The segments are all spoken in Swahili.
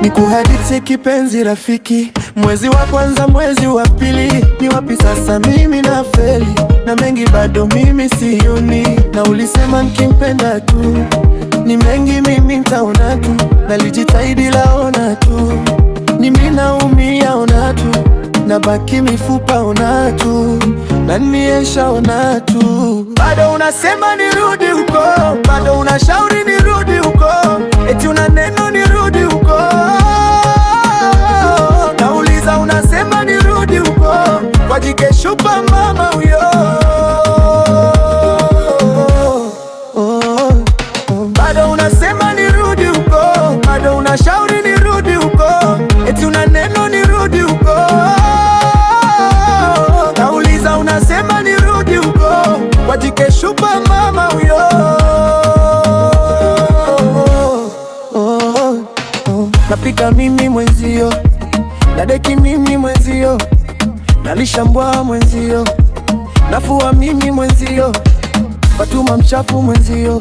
Nikuhadithi kipenzi rafiki, mwezi wa kwanza, mwezi wa pili, ni wapi sasa mimi na feli, na mengi bado mimi sioni. Na ulisema nikimpenda tu, ni mengi mimi nitaona tu, nalijitahidi laona tu, ni mimi naumia ona tu, nabaki mifupa ona tu, na niesha ona tu. Bado unasema nirudi huko, bado unashauri nirudi huko, eti una neno nirudi huko. Nauliza unasema nirudi huko, kwa jike shupa mama huyo. Bado unasema nirudi huko, bado unashauri nirudi huko, eti una neno nirudi huko. Nauliza unasema nirudi huko, kwa jike shupa mama huyo. Napika mimi mwenzio, nadeki mimi mwenzio, nalishambwa mwenzio, nafua mimi mwenzio, Fatuma mchafu mwenzio,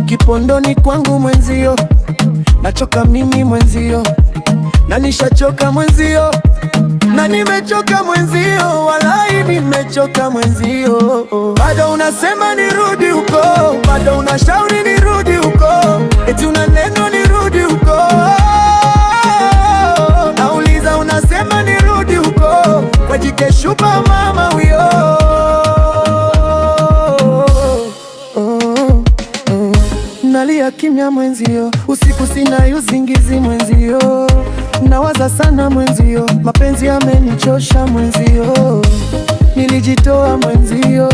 kipondoni kwangu mwenzio, nachoka mimi mwenzio, na nishachoka mwenzio, na nimechoka mwenzio, walai nimechoka mwenzio. Bado unasema nirudi huko, bado unashauri nirudi huko, eti una neno nirudi huko. Nauliza unasema nirudi huko, kwa jike shupa mama huyo. Nalia kimya mwenzio, usiku sina usingizi mwenzio, nawaza sana mwenzio, mapenzi yamenichosha mwenzio. Nilijitoa mwenzio,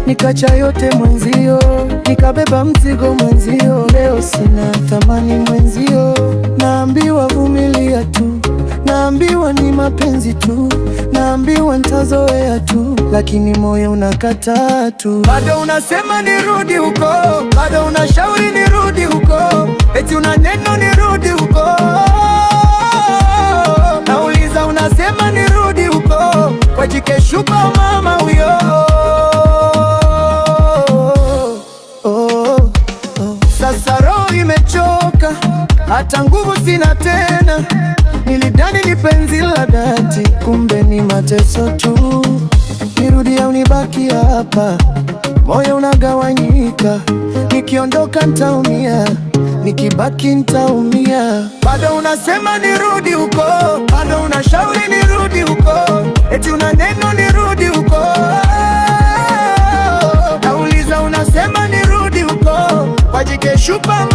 nikacha yote mwenzio, nikabeba mzigo mwenzio. Leo sina thamani mwenzio, naambiwa vumilia tu, naambiwa ni mapenzi tu, naambiwa nitazoea tu, lakini moyo unakataa tu. Bado unasema nirudi huko, bado unashauri nirudi huko, eti una neno nirudi huko. Nauliza unasema nirudi huko, kwa jike shupa mama huyo. Sasa roho imechoka, hata nguvu sina tena. Nilidhani ni penzi la dhati, kumbe ni mateso tu. Nirudi au nibaki hapa, moyo unagawanyika. Nikiondoka nitaumia, nikibaki nitaumia. Bado unasema nirudi huko, bado unashauri nirudi huko, eti una neno nirudi huko. Nauliza unasema nirudi huko, kwa jike shupa